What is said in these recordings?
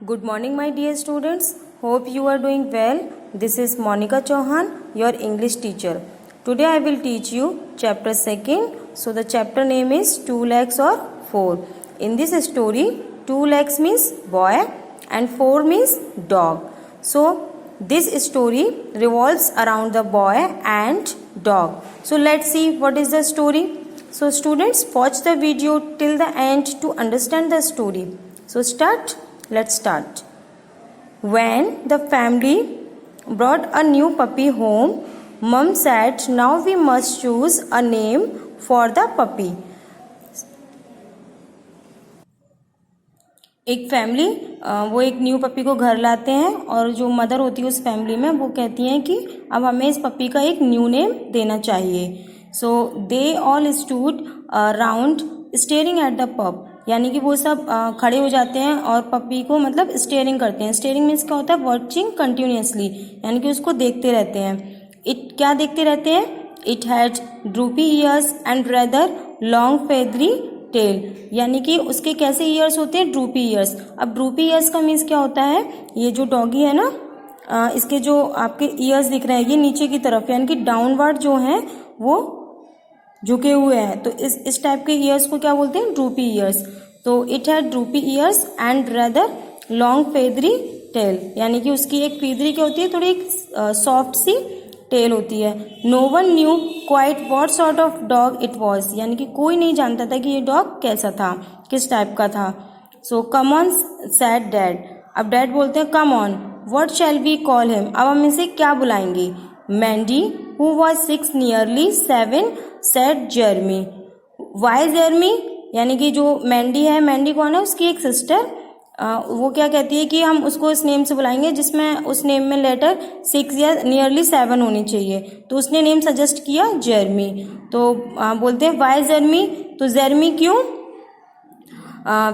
Good morning, my dear students. Hope you are doing well. This is Monica Chauhan, your English teacher. Today I will teach you chapter 2nd. So the chapter name is 2 legs or 4. In this story, 2 legs means boy and 4 means dog. So this story revolves around the boy and dog. So let's see what is the story. So students, watch the video till the end to understand the story. So let's start. When the family brought a new puppy home, Mom said, now we must choose a name for the puppy. एक family वो एक new puppy को घर लाते हैं और जो mother होती है उस फैमिली में वो कहती हैं कि अब हमें इस पपी का एक न्यू नेम देना चाहिए. So they all stood round staring at the pup. यानी कि वो सब खड़े हो जाते हैं और पपी को मतलब स्टेयरिंग करते हैं. स्टेयरिंग मीन्स क्या होता है? वॉचिंग कंटिन्यूसली, यानी कि उसको देखते रहते हैं. इट क्या देखते रहते हैं? It had droopy ears and rather long feathery tail. यानी कि उसके कैसे ईयर्स होते हैं? Droopy ears. अब ड्रूपी ईयर्स का मीन्स क्या होता है? ये जो डॉगी है ना, इसके जो आपके ईयर्स दिख रहे हैं ये नीचे की तरफ, यानी कि डाउनवर्ड जो हैं वो झुके हुए हैं. तो इस टाइप के ईयर्स को क्या बोलते हैं? Droopy ears. तो it had droopy ears and rather long feathery tail. यानी कि उसकी एक फेदरी क्या होती है? थोड़ी एक सॉफ्ट सी टेल होती है. No one knew quite what sort of dog it was. यानी कि कोई नहीं जानता था कि ये डॉग कैसा था, किस टाइप का था. So come on said dad. अब डैड बोलते हैं come on, what shall we call him. अब हम इसे क्या बुलाएंगे? Mandy who was 6 nearly 7 said Jeremy. Why Jeremy? यानी कि जो मैंडी है, मैंडी कौन है? उसकी एक सिस्टर. वो क्या कहती है कि हम उसको इस नेम से बुलाएंगे जिसमें उस नेम में लेटर 6 या नियरली 7 होनी चाहिए. तो उसने नेम सजेस्ट किया जर्मी. तो बोलते हैं वाई जर्मी. तो जर्मी क्यों?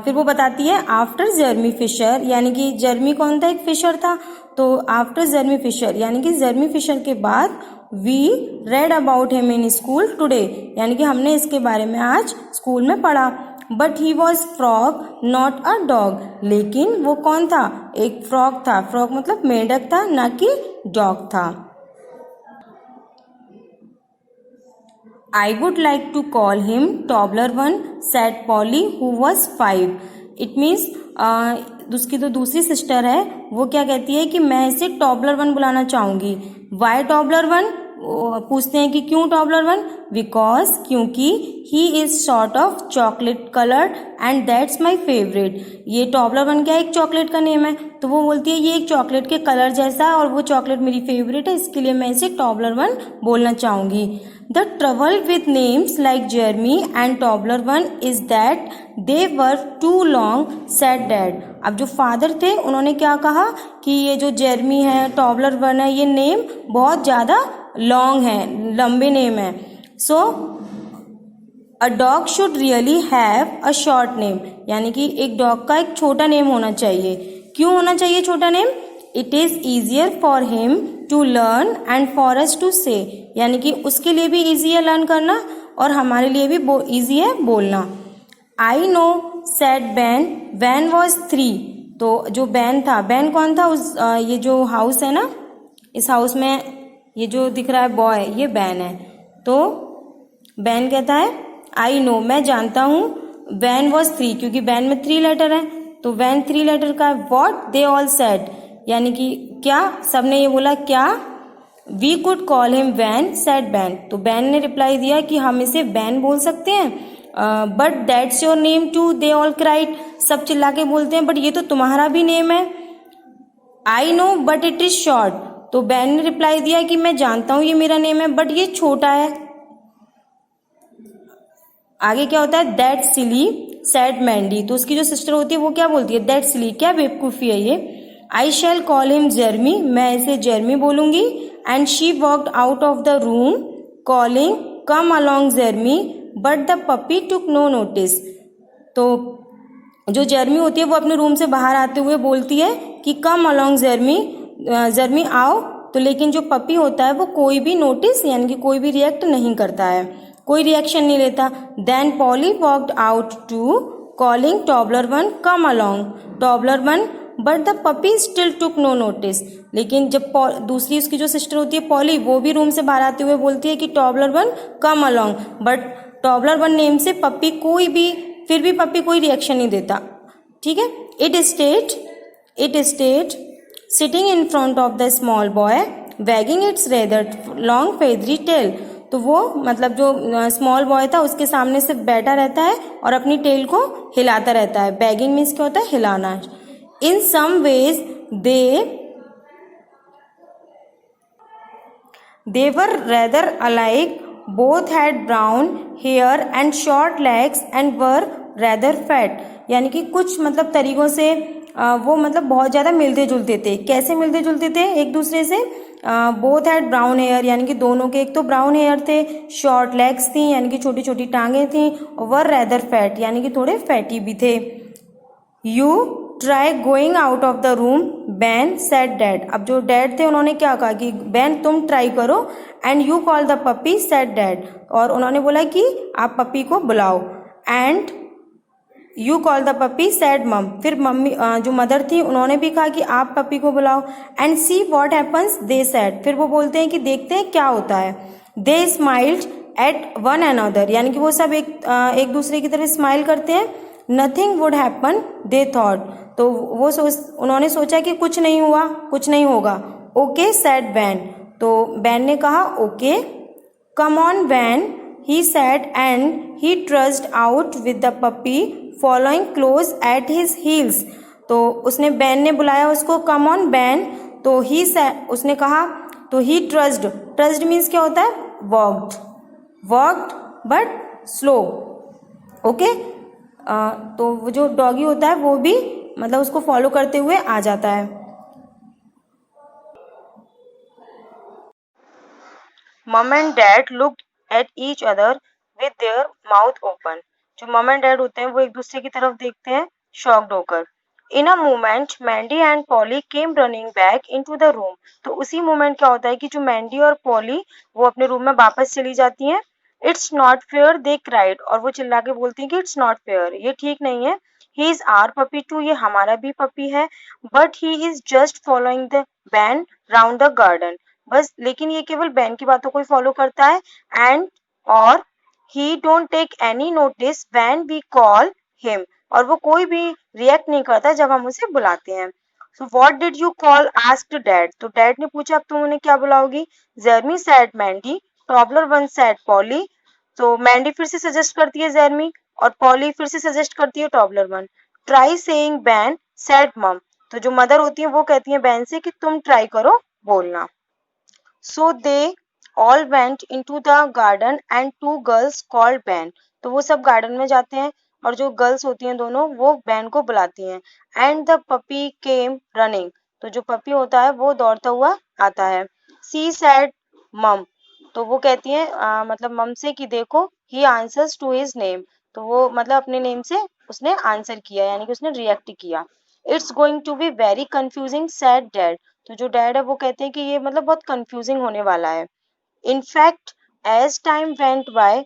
फिर वो बताती है आफ्टर जर्मी फिशर. यानी कि जर्मी कौन था? एक फिशर था. तो आफ्टर जर्मी फिशर यानी कि जर्मी फिशर के बाद we read about him in school today. यानी कि हमने इसके बारे में आज स्कूल में पढ़ा. But he was frog not a dog. लेकिन वो कौन था? एक फ्रॉग था. फ्रॉग मतलब मेंढक था, ना कि डॉग था. I would like to call him Toddler 1, said Polly, who was 5. It means उसकी तो दूसरी सिस्टर है, वो क्या कहती है कि मैं इसे टॉबलर 1 बुलाना चाहूंगी. Y Tobler 1? पूछते हैं कि क्यों टॉबलर 1? बिकॉज क्योंकि he is sort of chocolate coloured and that's my favourite. ये टॉबलर 1 क्या है? एक चॉकलेट का नेम है. तो वो बोलती है ये एक चॉकलेट के कलर जैसा है और वो चॉकलेट मेरी फेवरेट है, इसके लिए मैं इसे टॉबलर 1 बोलना चाहूंगी. The trouble with names like Jeremy and Toddler 1 is that they were too long, said Dad. अब जो फादर थे उन्होंने क्या कहा कि ये जो जेरमी है, टॉबलर 1 है, ये नेम बहुत ज़्यादा लॉन्ग है, लंबे नेम है. So a dog should really have a short name. यानी कि एक डॉग का एक छोटा नेम होना चाहिए. क्यों होना चाहिए छोटा name? It is easier for him to learn and for us to say. यानी कि उसके लिए भी ईजी है लर्न करना और हमारे लिए भी ईजी है बोलना. I know said ban. Ban was 3. तो जो बैन था, बैन कौन था? ये जो हाउस है ना, इस हाउस में ये जो दिख रहा है बॉय, ये बैन है. तो बैन कहता है आई नो, मैं जानता हूँ. बैन वॉज 3 क्योंकि बैन में 3 लेटर है. तो बैन 3 लेटर का है. What they all said. यानी कि क्या सबने ये बोला क्या? We could call him Van, said Ban. तो बैन ने रिप्लाई दिया कि हम इसे बैन बोल सकते हैं. But that's your name too, they all cried. सब चिल्ला के बोलते हैं बट ये तो तुम्हारा भी नेम है. I know but it is short. तो बैन ने रिप्लाई दिया कि मैं जानता हूं ये मेरा नेम है बट ये छोटा है. आगे क्या होता है? That silly, said Mandy. तो उसकी जो सिस्टर होती है वो क्या बोलती है? That silly. क्या बेवकूफ़ी है ये. I shall call him Jeremy. मैं इसे जर्मी बोलूंगी. And she walked out of the room calling come along Jeremy but the puppy took no notice. तो जो जर्मी होती है वो अपने रूम से बाहर आते हुए बोलती है कि कम अलॉन्ग जर्मी, जर्मी आओ. तो लेकिन जो पपी होता है वो कोई भी नोटिस यानी कि कोई भी रिएक्ट नहीं करता है, कोई रिएक्शन नहीं लेता. Then Polly walked out to calling Tobler 1 come along. Tobler 1 but the puppy still took no notice. लेकिन जब दूसरी उसकी जो सिस्टर होती है पॉली, वो भी रूम से बाहर आते हुए बोलती है कि Tobler one come along, but Tobler one name से पपी फिर भी पपी कोई रिएक्शन नहीं देता। ठीक है। It stayed sitting in front of the small boy wagging its rather long feathery tail. तो वो मतलब जो स्मॉल बॉय था उसके सामने सिर्फ बैठा रहता है और अपनी टेल को हिलाता रहता है। बैगिंग मीन्स क्या होता है? हिलाना। In some ways they were rather alike, both had brown hair and short legs and were rather fat. यानी कि कुछ मतलब तरीकों से वो मतलब बहुत ज़्यादा मिलते जुलते थे। कैसे मिलते जुलते थे एक दूसरे से? बोथ हैड ब्राउन हेयर, यानी कि दोनों के एक तो ब्राउन हेयर थे, शॉर्ट लेग्स थी यानी कि छोटी छोटी टांगें थी, वर रेदर फैट यानी कि थोड़े फैटी भी थे। You try going out of the room ban said dad. अब जो डैड थे उन्होंने क्या कहा कि बैन तुम ट्राई करो, and you call the puppy said dad, और उन्होंने बोला कि आप पपी को बुलाओ, and you call the puppy said मम। फिर मम्मी जो मदर थी उन्होंने भी कहा कि आप पपी को बुलाओ, and see what happens they said. फिर वो बोलते हैं कि देखते हैं क्या होता है। दे स्माइल्ड एट वन अनदर, यानी कि वो सब एक दूसरे की तरफ स्माइल करते हैं। Nothing would happen they thought, तो उन्होंने सोचा कि कुछ नहीं हुआ, कुछ नहीं होगा। ओके सेड बैन, तो बैन ने कहा okay. Come on ban he said, and he trust out with the puppy following close at his heels. तो उसने बैन ने बुलाया उसको, कम ऑन बैन, तो ही उसने कहा, तो ही ट्रस्ट मीन्स क्या होता है? Walked but slow. ओके। तो वो जो डॉगी होता है वो भी मतलब उसको फॉलो करते हुए आ जाता है। मम and dad looked at each other with their mouth open. जो मम एंड डैड होते हैं वो एक दूसरे की तरफ देखते हैं शॉक्ड होकर। In a moment Mandy and Polly came running back into the room. तो उसी मोमेंट क्या होता है कि जो मैंडी और पॉली वो अपने रूम में वापस चली जाती हैं। It's not fair they cried, और वो चिल्ला के बोलती हैं कि इट्स नॉट फेयर, ये ठीक नहीं है। He is our puppy too, ये हमारा भी पपी है, but he is just following the Ban round the garden. बस लेकिन ये केवल बैन की बातों को ही फॉलो करता है, एंड और he don't take any notice when we call him, और वो कोई भी रिएक्ट नहीं करता जब हम उसे बुलाते हैं। So what did you call asked dad, तो डैड ने पूछा अब तुम उन्हें क्या बुलाओगी? Jeremy said Mandy, Tobler one said Polly. तो मैंडी फिर से सजेस्ट करती है जेरमी, और पॉली फिर से सजेस्ट करती है Tobler one. Try saying Ben said mum, तो जो मदर होती है वो कहती है बैन से कि तुम ट्राई करो बोलना। So they all went into the garden and two girls called Ben. तो वो सब गार्डन में जाते हैं और जो गर्ल्स होती हैं दोनों वो बैन को बुलाती हैं। And the puppy came running, तो जो पपी होता है वो दौड़ता हुआ आता है। सी सैड मम, तो वो कहती है मतलब मम से कि देखो, ही आंसर्स टू हिज नेम, तो वो मतलब अपने नेम से उसने आंसर किया यानी कि उसने रिएक्ट किया। It's going to be very confusing said dad, तो जो डैड है वो कहते हैं कि ये मतलब बहुत कंफ्यूजिंग होने वाला है। In fact as time went by,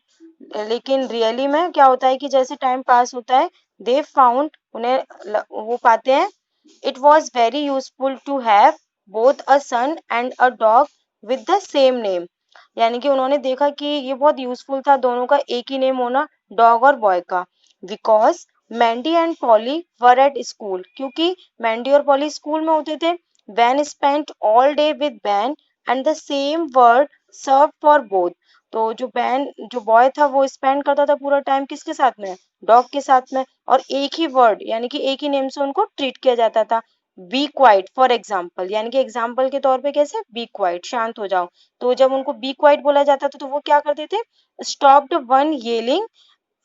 लेकिन रियली में क्या होता है कि जैसे टाइम पास होता है, दे फाउंड, वो पाते हैं, it was very useful to have both a son and a dog with the same name, यानी कि उन्होंने देखा कि ये बहुत यूजफुल था दोनों का एक ही नेम होना, डॉग और बॉय का। Because Mandy and poly were at school, क्योंकि मैंडी और पॉली स्कूल में होते थे। Van spent all day with Ben and the same word served for both. तो जो बॉय था वो स्पेंड करता था पूरा टाइम किसके साथ में? डॉग के साथ में, और एक ही वर्ड यानी कि एक ही नेम से उनको ट्रीट किया जाता था। बी क्वाइट फॉर एग्जाम्पल, यानी कि एग्जाम्पल के तौर पे कैसे? बी क्वाइट, शांत हो जाओ। तो जब उनको बी क्वाइट बोला जाता था तो वो क्या करते थे? Stopped one yelling,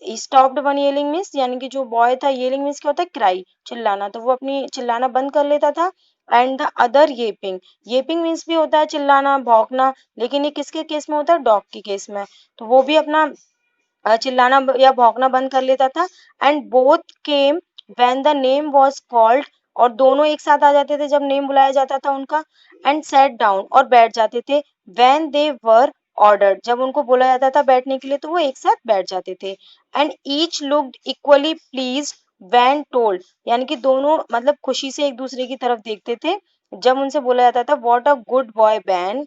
stopped one yelling means यानी कि जो बॉय था, येलिंग मीन्स क्या होता है? क्राई, चिल्लाना, तो वो अपनी चिल्लाना बंद कर लेता था। एंड द अदर येपिंग, येपिंग मीन्स भी होता है चिल्लाना, भौंकना, लेकिन ये किसके केस में होता है? डॉग के केस में, तो वो भी अपना चिल्लाना या भौंकना बंद कर लेता था। And both came when the name was called, और दोनों एक साथ आ जाते थे जब नेम बुलाया जाता था उनका। एंड सेट डाउन, और बैठ जाते थे। व्हेन दे वर ऑर्डर्ड, जब उनको बोला जाता था बैठने के लिए तो वो एक साथ बैठ जाते थे। And each looked equally pleased when told, यानी कि दोनों मतलब खुशी से एक दूसरे की तरफ देखते थे जब उनसे बोला जाता था what a good boy Ban,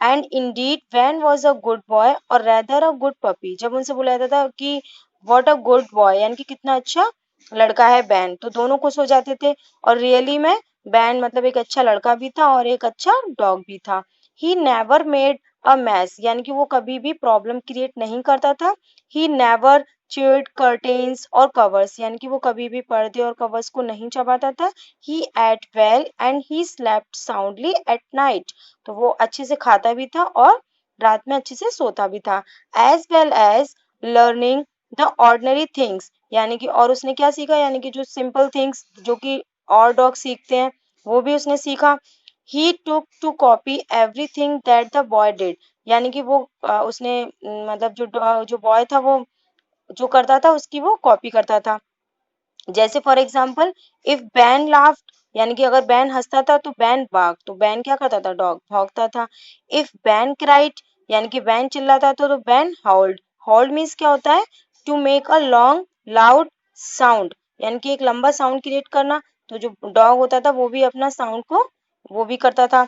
and indeed Van was a good boy और रेदर अ गुड पपी। जब उनसे बोला जाता था कि व्हाट अ गुड बॉय यानी कि कितना अच्छा लड़का है बैन, तो दोनों खुश हो जाते थे। और रियली में बैन मतलब एक अच्छा लड़का भी था और एक अच्छा डॉग भी था। He never made a mess, यानी कि वो कभी भी प्रॉब्लम क्रिएट नहीं करता था। ही नेवर chewed curtains और कवर्स, यानी कि वो कभी भी पर्दे और कवर्स को नहीं चबाता था। ही ate well and he slept soundly at night, तो वो अच्छे से खाता भी था और रात में अच्छे से सोता भी था। as well as learning the ordinary things, यानी कि और उसने क्या सीखा, यानी कि जो सिंपल थिंग्स जो कि और डॉग सीखते हैं वो भी उसने सीखा। he took to copy everything that the boy did, यानी कि वो उसने मतलब जो बॉय था वो जो करता था उसकी वो कॉपी करता था। जैसे for example if ban laughed, यानी कि अगर बैन हंसता था तो बैन बाग, तो बैन क्या करता था, डॉग भौंकता था। इफ बैन क्राइड, यानी कि बैन चिल्लाता था तो बैन हाउल्ड। हाउल्ड मीन्स क्या होता है, to make a long loud sound, यानी कि एक लंबा साउंड क्रिएट करना। तो जो डॉग होता था वो भी अपना साउंड को वो भी करता था।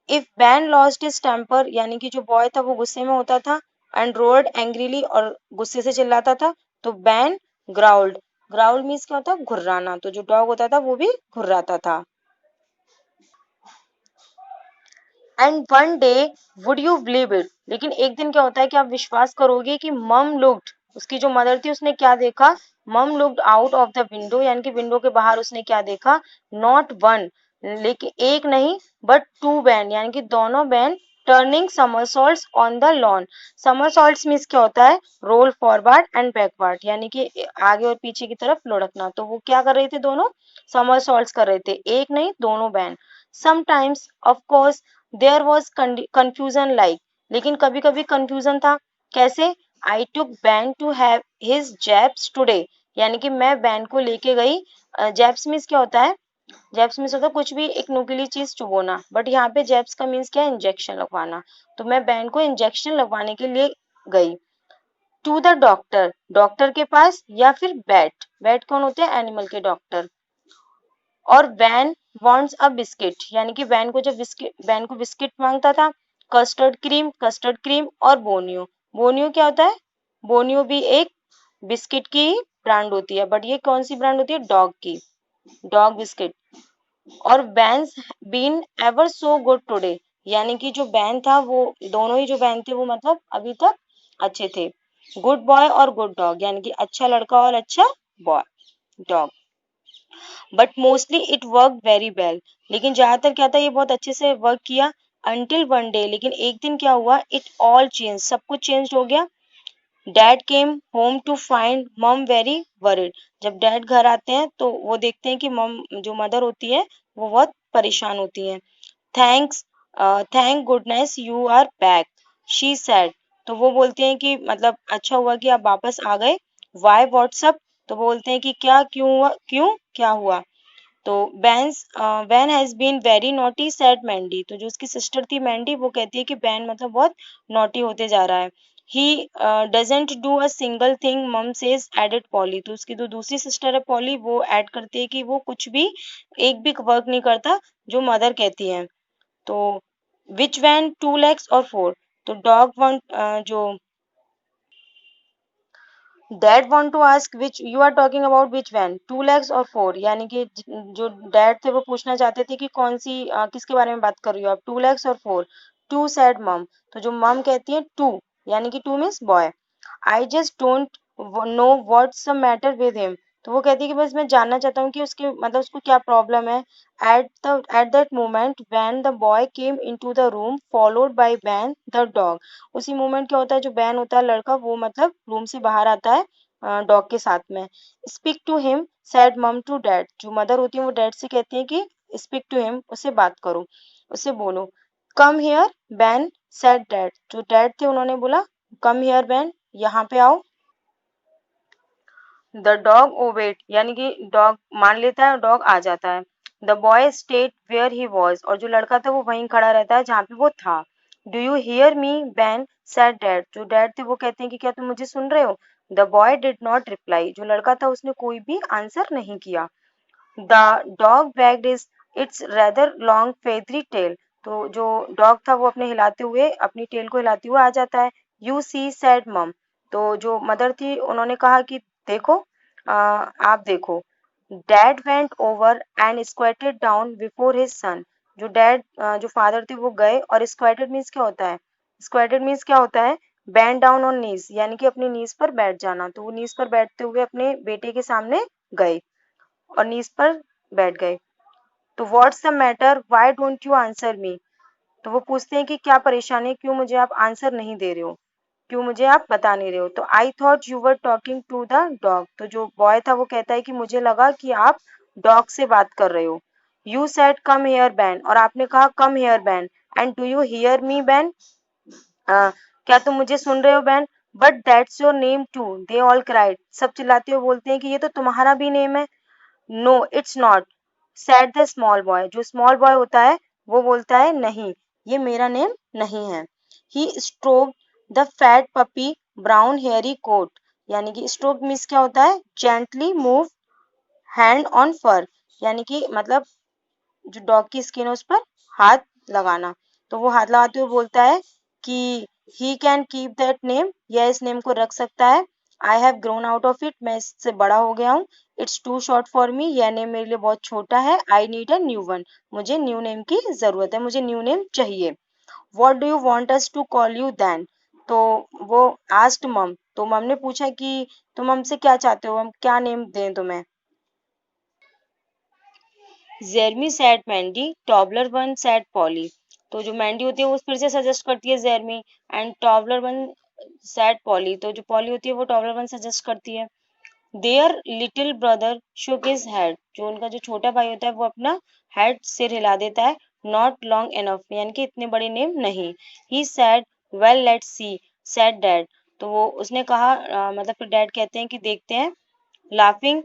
If Ben lost his temper, यानी कि जो बॉय था वो गुस्से में होता था एंड रोअर्ड एंग्रीली और गुस्से से चिल्लाता था, तो बैन ग्राउल्ड। ग्राउल्ड मीन्स क्या होता है, घुर्राना। तो जो डॉग होता था वो भी घुर्राता था। And one day would you believe it, लेकिन एक दिन क्या होता है कि आप विश्वास करोगे कि मम लुक्ड, उसकी जो मदर थी उसने क्या देखा, मम looked out of the window, यानी कि विंडो के बाहर उसने क्या देखा, नॉट वन, लेकिन एक नहीं बट टू बैन, यानी कि दोनों ban turning समरसॉल्ट्स on the lawn. समरसॉल्ट्स means क्या होता है, रोल फॉरवर्ड एंड बैकवर्ड, यानी कि आगे और पीछे की तरफ लुढ़कना। तो वो क्या कर रहे थे, दोनों समरसॉल्ट्स कर रहे थे, एक नहीं दोनों Ben. Sometimes of course there was confusion like, लेकिन कभी कभी कंफ्यूजन था। कैसे, I took Ben to have his jabs today, यानी कि मैं बैन को लेके गई। जैब्स मीन्स क्या होता है, जैब्स मीन्स होता है कुछ भी एक नुकीली चीज चुभोना, बट यहाँ पे जैब्स का मीन्स क्या है, इंजेक्शन लगवाना। तो मैं बैन को इंजेक्शन लगवाने के लिए गई। टू द डॉक्टर, डॉक्टर के पास, या फिर बैट, बैट कौन होते हैं, एनिमल के डॉक्टर। और वैन वांट्स अ बिस्किट, यानी कि वैन को जब बिस्किट, वैन को बिस्किट मांगता था। कस्टर्ड क्रीम, कस्टर्ड क्रीम और बोनियो, बोनियो क्या होता है, बोनियो भी एक बिस्किट की ब्रांड होती है, बट ये कौन सी ब्रांड होती है, डॉग की, डॉग बिस्किट। और Ben's been ever so good today, यानी कि जो बैन था वो दोनों ही जो बैन थे वो मतलब अभी तक अच्छे थे। गुड बॉय और गुड डॉग, यानी कि अच्छा लड़का और अच्छा boy dog. But mostly it work very well, लेकिन ज्यादातर क्या था, ये बहुत अच्छे से वर्क किया। अंटिल वन डे, लेकिन एक दिन क्या हुआ, इट ऑल चेंज, सब कुछ चेंज हो गया। Dad came home to find mum very worried, जब डैड घर आते हैं तो वो देखते हैं कि मम जो मदर होती है वो बहुत परेशान होती हैं। Thanks, thank goodness you are back, she said, तो वो बोलते हैं कि मतलब अच्छा हुआ कि आप वापस आ गए। वाई व्हाट्सअप, तो बोलते हैं कि क्या, क्यों हुआ, क्यों क्या हुआ। तो Ben has been very naughty said Mandy, तो जो उसकी सिस्टर थी मैंडी वो कहती है कि बैन मतलब बहुत नॉटी होते जा रहा है। He doesn't do a single thing मम सेज एडेड पॉली, तो उसकी जो दूसरी सिस्टर है पॉली वो ऐड करती है कि वो कुछ भी एक भी वर्क नहीं करता जो मदर कहती है। तो विच वैन टू लेग्स और फोर, तो डॉग वन जो dad want to ask which you are talking about which Ben, two legs और फोर, यानी कि जो डैड थे वो पूछना चाहते थे कि कौन सी किसके बारे में बात कर रही हो आप, टू लेग्स और फोर। टू सैड मम, तो जो मम कहती है टू, यानी कि two means boy. I just don't know what's the matter with him, तो वो कहती है कि बस मैं जानना चाहता हूँ कि उसके मतलब उसको क्या प्रॉब्लम है। At that moment van the boy came into the room followed by ban the dog, उसी मोमेंट क्या होता है, जो बैन होता है लड़का वो मतलब रूम से बाहर आता है डॉग के साथ में। स्पीक टू हिम सैड मम टू डैड, जो मदर होती है वो डैड से कहती है कि स्पीक टू हिम, उससे बात करो, उससे बोलो। Come here ban sad dad, जो डैड थे उन्होंने बोला कम हियर बैन, यहाँ पे आओ। द डॉग ओबेट, यानी कि डॉग मान लेता है और डॉग आ जाता है। The boy stayed where he was, और जो लड़का था वो वहीं खड़ा रहता है जहाँ पे वो था। Do you hear me ban sad dad, जो डैड थे वो कहते हैं कि क्या तुम मुझे सुन रहे हो। The boy did not reply, जो लड़का था उसने कोई भी आंसर नहीं किया। The dog wagged its rather long feathery tail, तो जो डॉग था वो अपने हिलाते हुए अपनी टेल को हिलाते हुए आ जाता है। यू सी सैड मम, तो जो मदर थी उन्होंने कहा कि देखो, आप देखो। Dad went over and squatted down before his son, जो डैड जो फादर थे वो गए, और स्क्वेटेड मीन्स क्या होता है, स्क्वेटेड मीन्स क्या होता है, बैंड डाउन ऑन नीज, यानी कि अपनी नीज पर बैठ जाना। तो वो नीज पर बैठते हुए अपने बेटे के सामने गए और नीज पर बैठ गए। तो what's the matter, why don't you answer me, तो वो पूछते हैं कि क्या परेशानी है, क्यों मुझे आप आंसर नहीं दे रहे हो, क्यों मुझे आप बता नहीं रहे हो। तो I thought you were talking to the dog, तो जो बॉय था वो कहता है कि मुझे लगा कि आप डॉग से बात कर रहे हो। You said come here Ben, और आपने कहा come here Ben, and do you hear me Ben, क्या तुम मुझे सुन रहे हो Ben, but that's your name too, they all cried, सब चिल्लाते हुए बोलते हैं कि ये तो तुम्हारा भी नेम है। No it's not, said the small boy, जो स्मॉल बॉय होता है वो बोलता है नहीं, ये मेरा नेम नहीं है। He stroked the fat puppy brown hairy coat, यानी कि स्ट्रोक मीन्स क्या होता है, gently move hand on fur, यानी कि मतलब जो डॉग की स्किन है उस पर हाथ लगाना। तो वो हाथ लगाते हुए बोलता है कि he can keep that name, यह इस नेम को रख सकता है। I have grown out of it, मैं इससे बड़ा हो गया हूँ। It's too short for me, यह नेम मेरे लिए बहुत छोटा है। I need a new one, मुझे न्यू नेम की जरूरत है, मुझे न्यू नेम चाहिए। What do you want us to call you then, तो वो आस्क्ड मम, तो मम ने पूछा कि तुम हमसे क्या चाहते हो, हम क्या नेम दें तुम्हें। Jeremy said Mandy, Tobler one said Polly, तो जो मैंडी होती है वो फिर से सजेस्ट करती है Jeremy, and Tobler one said Polly, तो जो पॉली होती है वो टॉबलर वन सजेस्ट करती है। Their little brother shook his head, जो उनका जो छोटा भाई होता है वो अपना हेड सिर हिला देता है। नॉट लॉन्ग एनफ, यानी कि इतने बड़े नेम नहीं। He said well let's see said dad, तो वो उसने कहा मतलब फिर डैड कहते हैं कि देखते हैं। लाफिंग,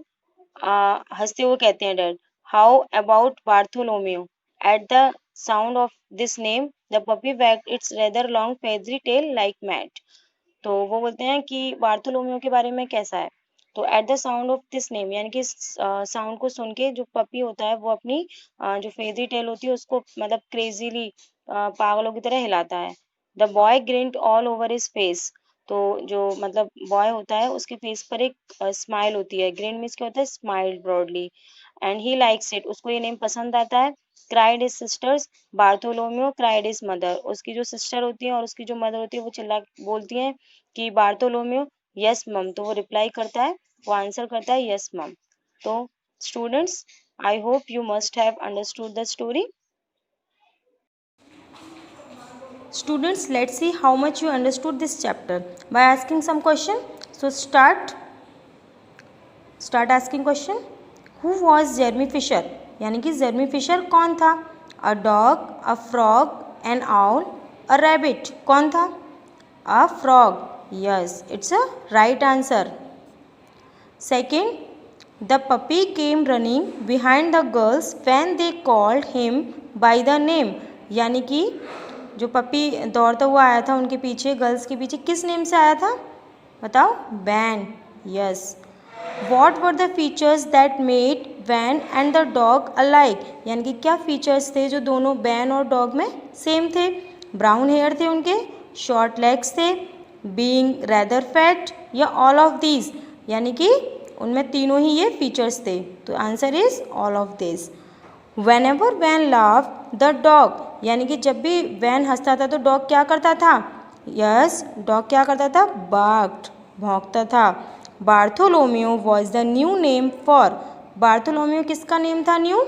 हंसते हुए कहते हैं dad. How about Bartholomew, at the sound of this name the puppy wagged its rather long feathery tail like mad, तो वो बोलते हैं कि बार्थोलोमियो के बारे में कैसा है। तो eight the sound of this name, यानी कि साउंड को सुन के जो पपी होता है वो अपनी जो फेजरी टेल होती है उसको मतलब क्रेजीली पागलों की तरह हिलाता है। The boy grind all over his face, तो जो मतलब बॉय होता है उसके फेस पर एक स्माइल होती है। ग्रिंड मीन्स क्या होता है, smile broadly, and he likes it, उसको ये नेम पसंद आता है। Cried his sisters, Bartolomeu cried his mother, उसकी जो सिस्टर होती है और उसकी जो मदर होती है वो चिल्ला बोलती हैं कि बार्थोलोमियो यस मम, तो वो रिप्लाई करता है, वो आंसर करता है यस मम। तो students, I hope you must have understood the story. Students, let's see how much you understood this chapter by asking some question. So start asking question. Who was Jeremy Fisher, यानी कि Jeremy Fisher कौन था। A dog, a frog, N owl, a rabbit, कौन था। A frog, yes it's a right answer. Second, the puppy came running behind the girls when they called him by the name, यानी कि जो puppy दौड़ता हुआ आया था उनके पीछे, गर्ल्स के पीछे, किस नेम से आया था, बताओ। Ben, yes. What were the features that made Ben and the dog alike, यानी कि क्या फीचर्स थे जो दोनों बैन और डॉग में सेम थे। ब्राउन हेयर थे उनके, शॉर्ट लेग्स थे, बीइंग रैदर फैट, या ऑल ऑफ दीज, यानी कि उनमें तीनों ही ये फीचर्स थे। तो answer is all of this. Whenever Ben laughed the dog, यानी कि जब भी वैन हंसता था तो डॉग क्या करता था, यस डॉग क्या करता था, barked, भौंकता था। Bartholomew was the new name for, Bartholomew किसका नेम था न्यू,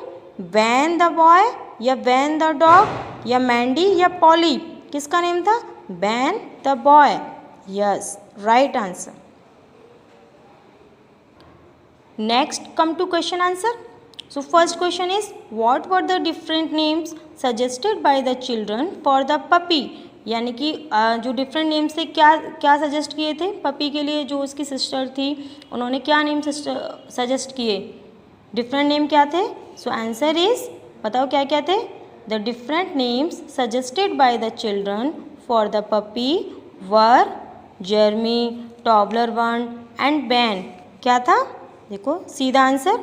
वैन द बॉय या वैन द डॉग या मैंडी या पॉली, किसका नेम था, Ben the boy, yes right answer. Next come to question answer. So first question is, what were the different names suggested by the children for the puppy, यानी कि जो different names थे क्या क्या suggest किए थे puppy के लिए, जो उसकी सिस्टर थी उन्होंने क्या नेम सजेस्ट किए, डिफरेंट नेम क्या थे। सो आंसर इज, बताओ क्या क्या थे। The different names suggested by the children for the puppy were Jeremy, Tobler one and Ben. क्या था? देखो सीधा answer,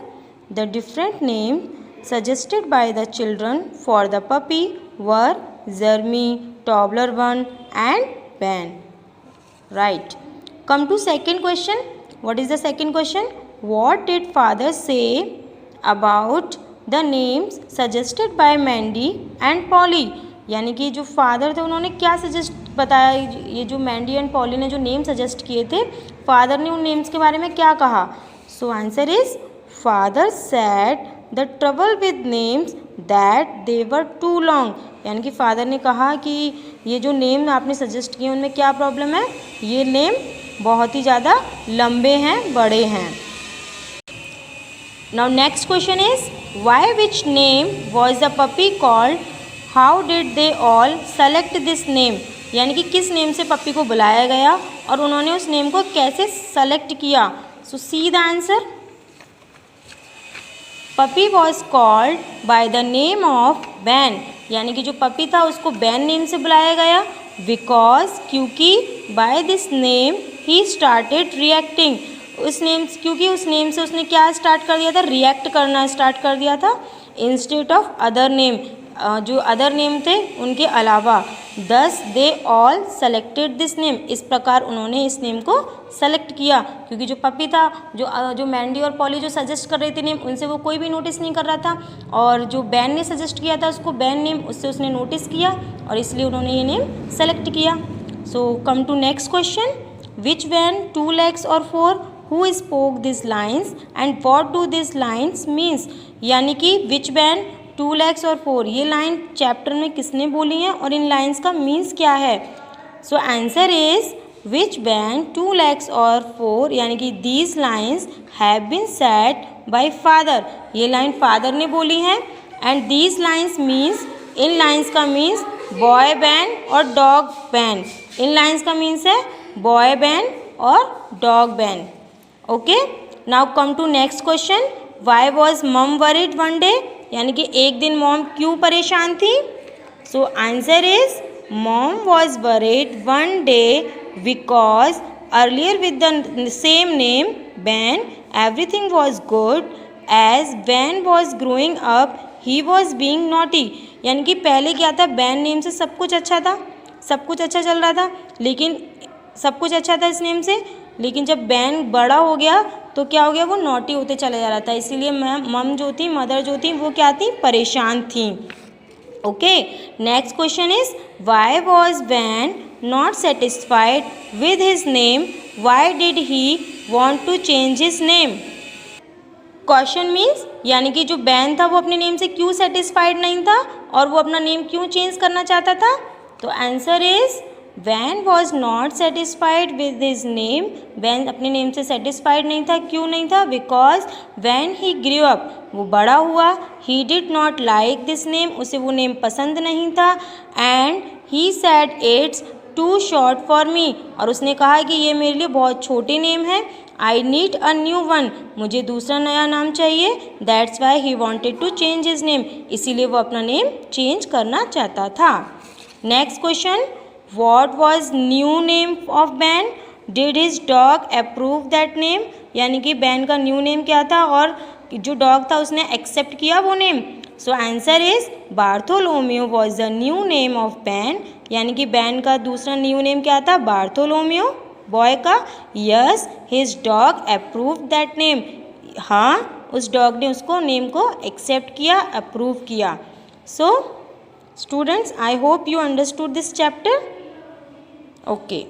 the different name suggested by the children for the puppy were Zermi, Toddler 1 and Ben. Right. Come to second question. What is the second question? What did father say about the names suggested by Mandy and Polly? यानी कि जो father थे उन्होंने क्या suggest बताया, ये जो Mandy and poly ने जो नेम सजेस्ट किए थे, फादर ने उन नेम्स के बारे में क्या कहा? So answer is father said the trouble with names that they were too long. यानी कि फादर ने कहा कि ये जो नेम आपने सजेस्ट किए उनमें क्या प्रॉब्लम है, ये नेम बहुत ही ज़्यादा लंबे हैं, बड़े हैं। Now next question is why which name was the puppy called, how did they all select this name. यानी कि किस नेम से पपी को बुलाया गया और उन्होंने उस नेम को कैसे सेलेक्ट किया। So see the answer, puppy was called by the name of Ben. यानी कि जो पपी था उसको बैन नेम से बुलाया गया, बिकॉज क्योंकि by this name he started reacting. उस नेम, क्योंकि उस नेम से उसने क्या स्टार्ट कर दिया था, रिएक्ट करना स्टार्ट कर दिया था, इंस्टेड ऑफ अदर नेम, जो अदर नेम थे उनके अलावा। दस they all selected this name, इस प्रकार उन्होंने इस नेम को सेलेक्ट किया, क्योंकि जो पपी था, जो मैंडी और पॉली जो सजेस्ट कर रही थी नेम, उनसे वो कोई भी नोटिस नहीं कर रहा था, और जो बैन ने सजेस्ट किया था उसको बैन नेम, उससे उसने नोटिस किया और इसलिए उन्होंने ये नेम सेलेक्ट किया। So come to next question, which Ben 2 legs और 4, who spoke this lines and what do this lines means. यानी कि विच बैन 2 legs और 4, ये लाइन चैप्टर में किसने बोली है और इन लाइन्स का मीन्स क्या है। So answer is which Ben 2 legs और 4, यानी कि these lines have been said by father, ये लाइन फादर ने बोली है। एंड दीज लाइन्स मीन्स, इन लाइन्स का मीन्स बॉय बैन और डॉग बैन, इन लाइन्स का मीन्स है बॉय बैन और dog Ben. Okay, now come to next question, why was mum worried one day. यानी कि एक दिन मॉम क्यों परेशान थी। So answer is mom was worried one day because earlier with the same name Ben everything was good, as Ben was growing up he was being naughty. यानी कि पहले क्या था, बैन नेम से सब कुछ अच्छा था, सब कुछ अच्छा चल रहा था, लेकिन सब कुछ अच्छा था इस नेम से, लेकिन जब बैन बड़ा हो गया तो क्या हो गया, वो नॉटी होते चले जा रहा था, इसीलिए मम जो थी, मदर जो थी, वो क्या थी, परेशान थी। Okay, next question is why was Ben not satisfied with his name, why did he want to change his name. Question means, यानी कि जो बैन था वो अपने नेम से क्यों सेटिस्फाइड नहीं था और वो अपना नेम क्यों चेंज करना चाहता था। तो answer is Ben was not satisfied with his name, Ben अपने नेम से सेटिस्फाइड नहीं था, क्यों नहीं था, because when he grew up, वो बड़ा हुआ, he did not like this name, उसे वो नेम पसंद नहीं था, and he said it's too short for me, और उसने कहा कि ये मेरे लिए बहुत छोटे नेम है, I need a new one, मुझे दूसरा नया नाम चाहिए, that's why he wanted to change his name, इसीलिए वो अपना नेम चेंज करना चाहता था। Next question, What was new name of Ben? Did his dog approve that name? यानी कि बैन का न्यू नेम क्या था और जो डॉग था उसने एक्सेप्ट किया वो name. So answer is Bartolomeu was the new name of Ben. यानी कि बैन का दूसरा न्यू नेम क्या था, बार्थोलोमियो, बॉय का। Yes, his dog approve that name, हाँ उस डॉग ने उसको नेम को एक्सेप्ट किया, अप्रूव किया। सो students, I hope you understood this chapter. Okay.